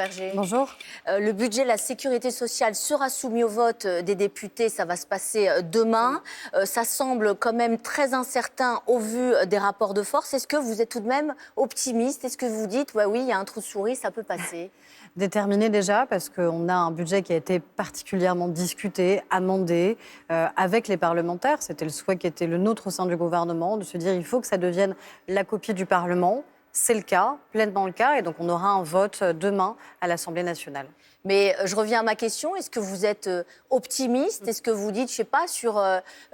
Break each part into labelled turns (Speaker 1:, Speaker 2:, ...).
Speaker 1: Berger.
Speaker 2: Bonjour.
Speaker 1: Le budget de la sécurité sociale sera soumis au vote des députés. Ça va se passer demain. Ça semble quand même très incertain au vu des rapports de force. Est-ce que vous êtes tout de même optimiste? Est-ce que vous dites, ouais, oui, il y a un trou de souris, ça peut passer?
Speaker 2: Déterminé déjà parce qu'on a un budget qui a été particulièrement discuté, amendé avec les parlementaires. C'était le souhait qui était le nôtre au sein du gouvernement, de se dire il faut que ça devienne la copie du Parlement. C'est le cas, pleinement le cas, et donc on aura un vote demain à l'Assemblée nationale.
Speaker 1: Mais je reviens à ma question, est-ce que vous êtes optimiste? Est-ce que vous dites, je ne sais pas,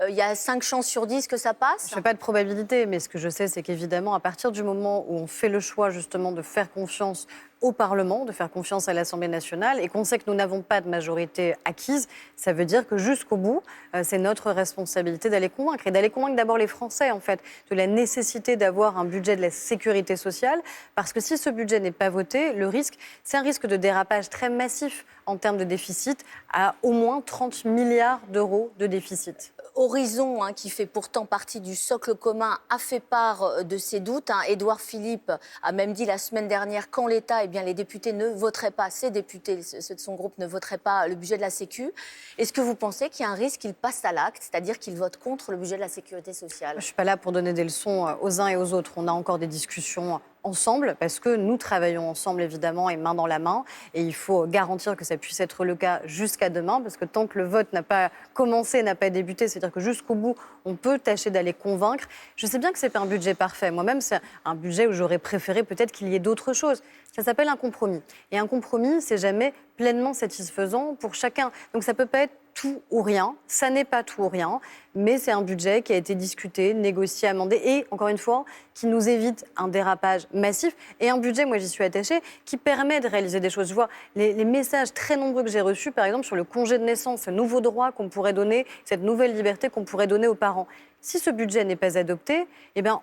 Speaker 1: il y a 5 chances sur 10 que ça passe?
Speaker 2: Je ne fais pas de probabilité, mais ce que je sais, c'est qu'évidemment, à partir du moment où on fait le choix justement de faire confiance au Parlement, de faire confiance à l'Assemblée nationale, et qu'on sait que nous n'avons pas de majorité acquise, ça veut dire que jusqu'au bout, c'est notre responsabilité d'aller convaincre. Et d'aller convaincre d'abord les Français, en fait, de la nécessité d'avoir un budget de la sécurité sociale. Parce que si ce budget n'est pas voté, le risque, c'est un risque de dérapage très massif en termes de déficit, à au moins 30 milliards d'euros de déficit.
Speaker 1: Horizon, qui fait pourtant partie du socle commun, a fait part de ses doutes. Édouard Philippe a même dit la semaine dernière qu'en l'état, les députés ne voteraient pas, ses députés, ceux de son groupe, ne voteraient pas le budget de la Sécu. Est-ce que vous pensez qu'il y a un risque qu'il passe à l'acte, c'est-à-dire qu'il vote contre le budget de la Sécurité sociale?
Speaker 2: Je ne suis pas là pour donner des leçons aux uns et aux autres. On a encore des discussions ensemble, parce que nous travaillons ensemble, évidemment, et main dans la main. Et il faut garantir que ça puisse être le cas jusqu'à demain, parce que tant que le vote n'a pas commencé, n'a pas débuté, c'est-à-dire que jusqu'au bout, on peut tâcher d'aller convaincre. Je sais bien que ce n'est pas un budget parfait. Moi-même, c'est un budget où j'aurais préféré peut-être qu'il y ait d'autres choses. Ça s'appelle un compromis. Et un compromis, c'est jamais pleinement satisfaisant pour chacun. Donc ça ne peut pas être tout ou rien. Ça n'est pas tout ou rien, mais c'est un budget qui a été discuté, négocié, amendé et, encore une fois, qui nous évite un dérapage massif. Et un budget, moi j'y suis attachée, qui permet de réaliser des choses. Je vois les messages très nombreux que j'ai reçus, par exemple, sur le congé de naissance, ce nouveau droit qu'on pourrait donner, cette nouvelle liberté qu'on pourrait donner aux parents. Si ce budget n'est pas adopté,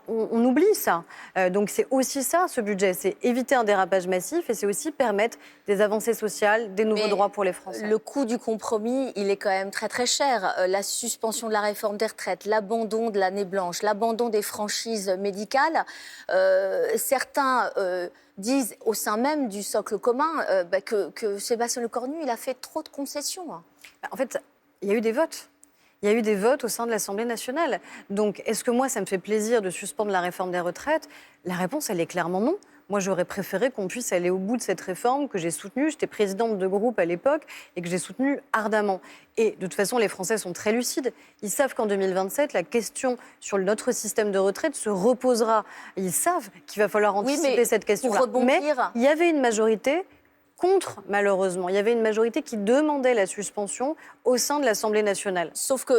Speaker 2: on oublie ça. Donc c'est aussi ça, ce budget. C'est éviter un dérapage massif et c'est aussi permettre des avancées sociales, des nouveaux droits pour les Français.
Speaker 1: Le coût du compromis, il est quand même très très cher. La suspension de la réforme des retraites, l'abandon de l'année blanche, l'abandon des franchises médicales. Certains disent au sein même du socle commun que Sébastien Lecornu, il a fait trop de concessions.
Speaker 2: En fait, il y a eu des votes. Il y a eu des votes au sein de l'Assemblée nationale. Donc, est-ce que moi, ça me fait plaisir de suspendre la réforme des retraites? La réponse, elle est clairement non. Moi, j'aurais préféré qu'on puisse aller au bout de cette réforme que j'ai soutenue. J'étais présidente de groupe à l'époque et que j'ai soutenue ardemment. Et de toute façon, les Français sont très lucides. Ils savent qu'en 2027, la question sur notre système de retraite se reposera. Ils savent qu'il va falloir anticiper cette question-là. Mais il y avait une majorité contre, malheureusement. Il y avait une majorité qui demandait la suspension au sein de l'Assemblée nationale.
Speaker 1: Sauf que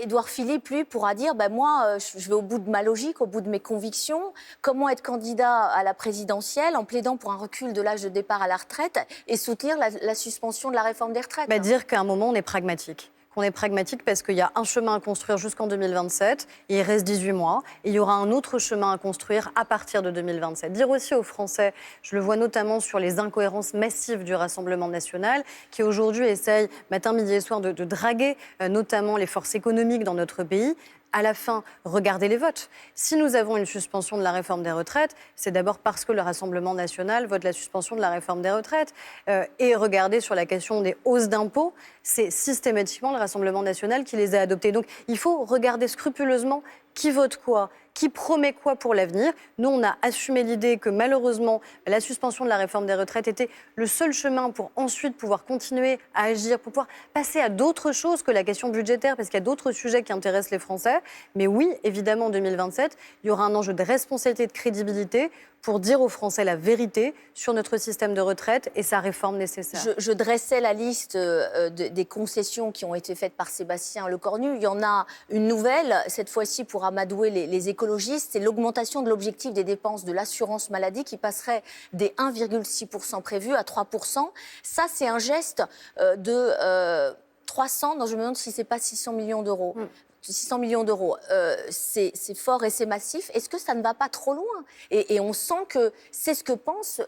Speaker 1: Édouard Philippe, lui, pourra dire moi, je vais au bout de ma logique, au bout de mes convictions. Comment être candidat à la présidentielle en plaidant pour un recul de l'âge de départ à la retraite et soutenir la suspension de la réforme des retraites?
Speaker 2: Dire qu'à un moment, on est pragmatique. On est pragmatique parce qu'il y a un chemin à construire jusqu'en 2027 et il reste 18 mois. Et il y aura un autre chemin à construire à partir de 2027. Dire aussi aux Français, je le vois notamment sur les incohérences massives du Rassemblement national qui aujourd'hui essaye matin, midi et soir de draguer notamment les forces économiques dans notre pays. À la fin, regardez les votes. Si nous avons une suspension de la réforme des retraites, c'est d'abord parce que le Rassemblement national vote la suspension de la réforme des retraites. Et regardez sur la question des hausses d'impôts, c'est systématiquement le Rassemblement national qui les a adoptées. Donc il faut regarder scrupuleusement qui vote quoi, qui promet quoi pour l'avenir. Nous, on a assumé l'idée que malheureusement, la suspension de la réforme des retraites était le seul chemin pour ensuite pouvoir continuer à agir, pour pouvoir passer à d'autres choses que la question budgétaire, parce qu'il y a d'autres sujets qui intéressent les Français. Mais oui, évidemment, en 2027, il y aura un enjeu de responsabilité et de crédibilité pour dire aux Français la vérité sur notre système de retraite et sa réforme nécessaire.
Speaker 1: Je dressais la liste des concessions qui ont été faites par Sébastien Lecornu. Il y en a une nouvelle, cette fois-ci pour amadouer les écologistes, c'est l'augmentation de l'objectif des dépenses de l'assurance maladie qui passerait des 1,6% prévus à 3%. Ça, c'est un geste de 300, non, je me demande si ce n'est pas 600 millions d'euros. 600 millions d'euros, c'est fort et c'est massif. Est-ce que ça ne va pas trop loin et on sent que c'est ce que pensent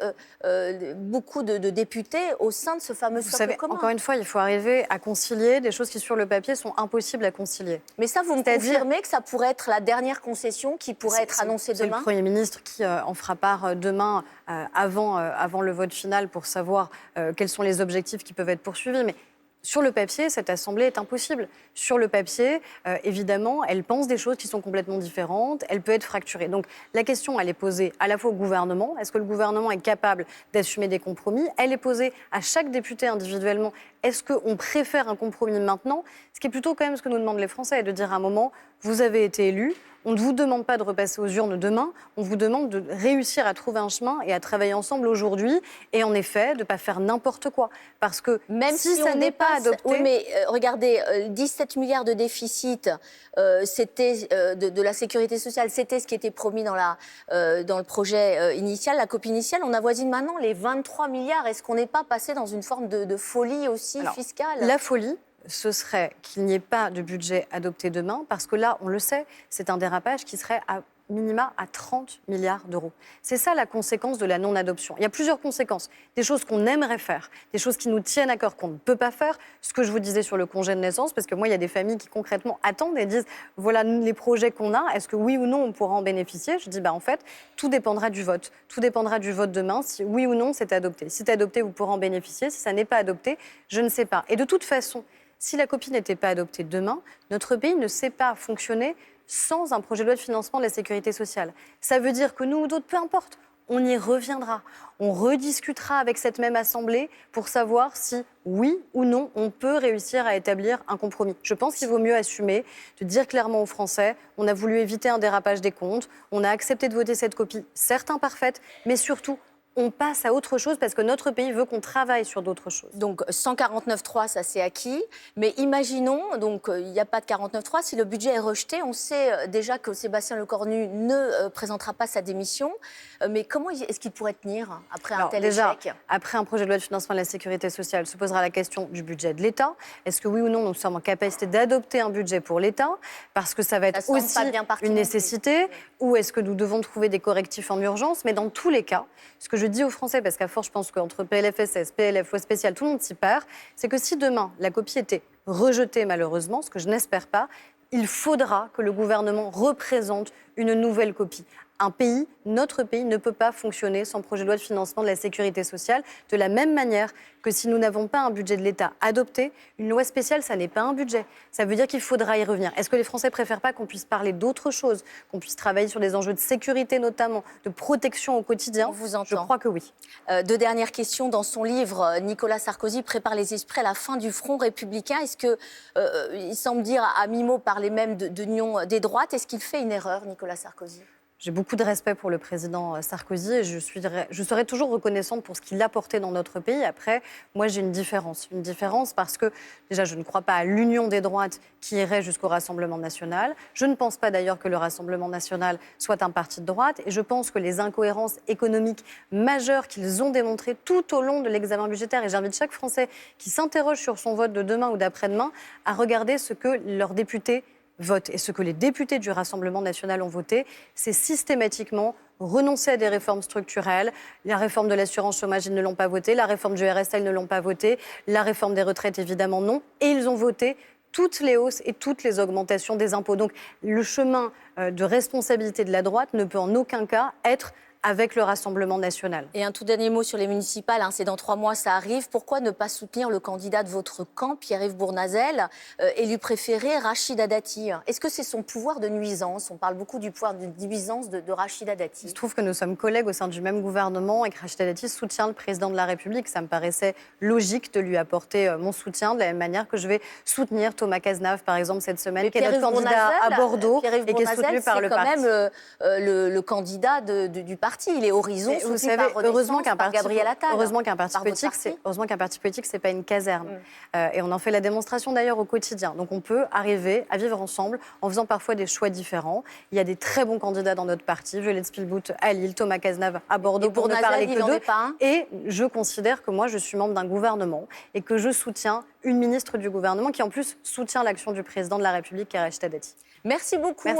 Speaker 1: beaucoup de députés au sein de ce fameux socle commun.
Speaker 2: Encore une fois, il faut arriver à concilier des choses qui, sur le papier, sont impossibles à concilier.
Speaker 1: Mais ça, vous me confirmez que ça pourrait être la dernière concession qui pourrait être annoncée demain ?
Speaker 2: C'est le Premier ministre qui en fera part demain, avant le vote final, pour savoir quels sont les objectifs qui peuvent être poursuivis. Mais sur le papier, cette Assemblée est impossible. Sur le papier, évidemment, elle pense des choses qui sont complètement différentes, elle peut être fracturée. Donc la question, elle est posée à la fois au gouvernement. Est-ce que le gouvernement est capable d'assumer des compromis ? Elle est posée à chaque député individuellement. Est-ce qu'on préfère un compromis maintenant ? Ce qui est plutôt quand même ce que nous demandent les Français, de dire à un moment, vous avez été élus, on ne vous demande pas de repasser aux urnes demain, on vous demande de réussir à trouver un chemin et à travailler ensemble aujourd'hui et en effet de ne pas faire n'importe quoi. Parce que
Speaker 1: même si
Speaker 2: ça n'est pas adopté...
Speaker 1: Oui, mais regardez, 17 milliards de déficit, c'était de la sécurité sociale, c'était ce qui était promis dans le projet initial, la copie initiale. On avoisine maintenant les 23 milliards. Est-ce qu'on n'est pas passé dans une forme de folie aussi fiscale ?
Speaker 2: La folie, ce serait qu'il n'y ait pas de budget adopté demain, parce que là, on le sait, c'est un dérapage qui serait à minima à 30 milliards d'euros. C'est ça la conséquence de la non-adoption. Il y a plusieurs conséquences. Des choses qu'on aimerait faire, des choses qui nous tiennent à cœur qu'on ne peut pas faire. Ce que je vous disais sur le congé de naissance, parce que moi, il y a des familles qui concrètement attendent et disent « voilà les projets qu'on a, est-ce que oui ou non on pourra en bénéficier ?» Je dis en fait, tout dépendra du vote. Tout dépendra du vote demain, si oui ou non c'est adopté. Si c'est adopté, vous pourrez en bénéficier. Si ça n'est pas adopté, je ne sais pas. Et de toute façon, si la copie n'était pas adoptée demain, notre pays ne sait pas fonctionner sans un projet de loi de financement de la sécurité sociale. Ça veut dire que nous ou d'autres, peu importe, on y reviendra. On rediscutera avec cette même Assemblée pour savoir si, oui ou non, on peut réussir à établir un compromis. Je pense qu'il vaut mieux assumer, de dire clairement aux Français, on a voulu éviter un dérapage des comptes, on a accepté de voter cette copie, certes imparfaite, mais surtout, on passe à autre chose parce que notre pays veut qu'on travaille sur d'autres choses.
Speaker 1: Donc 149.3, ça c'est acquis. Mais imaginons, donc il n'y a pas de 49.3, si le budget est rejeté, on sait déjà que Sébastien Lecornu ne présentera pas sa démission. Mais comment est-ce qu'il pourrait tenir après un tel échec ?
Speaker 2: Après un projet de loi de financement de la sécurité sociale, se posera la question du budget de l'État. Est-ce que oui ou non, nous sommes en capacité d'adopter un budget pour l'État ? Parce que ça va être aussi une nécessité. Ou est-ce que nous devons trouver des correctifs en urgence ? Mais dans tous les cas, ce que je dis aux Français, parce qu'à force, je pense qu'entre PLFSS, PLF, loi spéciale, tout le monde s'y perd, c'est que si demain, la copie était rejetée malheureusement, ce que je n'espère pas, il faudra que le gouvernement représente une nouvelle copie. Un pays, notre pays, ne peut pas fonctionner sans projet de loi de financement de la sécurité sociale, de la même manière que si nous n'avons pas un budget de l'État adopté, une loi spéciale, ça n'est pas un budget. Ça veut dire qu'il faudra y revenir. Est-ce que les Français préfèrent pas qu'on puisse parler d'autres choses, qu'on puisse travailler sur des enjeux de sécurité notamment, de protection au quotidien ?
Speaker 1: On vous entend.
Speaker 2: Je crois que oui.
Speaker 1: Deux dernières questions. Dans son livre, Nicolas Sarkozy prépare les esprits à la fin du front républicain. Est-ce que, il semble dire à mi-mot parler même d'union des droites, est-ce qu'il fait une erreur, Nicolas Sarkozy ?
Speaker 2: J'ai beaucoup de respect pour le président Sarkozy et je serai toujours reconnaissante pour ce qu'il a porté dans notre pays. Après, moi, j'ai une différence. Une différence parce que, déjà, je ne crois pas à l'union des droites qui irait jusqu'au Rassemblement national. Je ne pense pas d'ailleurs que le Rassemblement national soit un parti de droite. Et je pense que les incohérences économiques majeures qu'ils ont démontrées tout au long de l'examen budgétaire, et j'invite chaque Français qui s'interroge sur son vote de demain ou d'après-demain à regarder ce que leurs députés vote. Et ce que les députés du Rassemblement national ont voté, c'est systématiquement renoncer à des réformes structurelles. La réforme de l'assurance chômage, ils ne l'ont pas votée. La réforme du RSA, ils ne l'ont pas votée. La réforme des retraites, évidemment, non. Et ils ont voté toutes les hausses et toutes les augmentations des impôts. Donc, le chemin de responsabilité de la droite ne peut en aucun cas être avec le Rassemblement national.
Speaker 1: Et un tout dernier mot sur les municipales, c'est dans 3 mois, ça arrive. Pourquoi ne pas soutenir le candidat de votre camp, Pierre-Yves Bournazel, et lui préférer Rachida Dati ? Est-ce que c'est son pouvoir de nuisance ? On parle beaucoup du pouvoir de nuisance de Rachida Dati.
Speaker 2: Il se trouve que nous sommes collègues au sein du même gouvernement et que Rachida Dati soutient le président de la République. Ça me paraissait logique de lui apporter mon soutien, de la même manière que je vais soutenir Thomas Cazenave, par exemple, cette semaine, qui est notre candidat à Bordeaux et qui est soutenu par le parti.
Speaker 1: C'est quand même le candidat du parti parti. Il est Horizon,
Speaker 2: Et vous
Speaker 1: soutenu
Speaker 2: savez,
Speaker 1: par Renaissance,
Speaker 2: heureusement qu'un
Speaker 1: par
Speaker 2: parti,
Speaker 1: Gabriel Attal.
Speaker 2: heureusement qu'un parti
Speaker 1: par votre
Speaker 2: politique,
Speaker 1: parti.
Speaker 2: c'est pas une caserne. Et on en fait la démonstration d'ailleurs au quotidien. Donc on peut arriver à vivre ensemble en faisant parfois des choix différents. Il y a des très bons candidats dans notre parti, Violette Spilbout à Lille, Thomas Cazenave à Bordeaux,
Speaker 1: Et pour
Speaker 2: ne
Speaker 1: Nazar,
Speaker 2: parler
Speaker 1: il
Speaker 2: que
Speaker 1: n'en
Speaker 2: d'eux.
Speaker 1: est pas un.
Speaker 2: Et je considère que moi, je suis membre d'un gouvernement et que je soutiens une ministre du gouvernement qui en plus soutient l'action du président de la République, Karech Tadati.
Speaker 1: Merci beaucoup.
Speaker 2: Merci.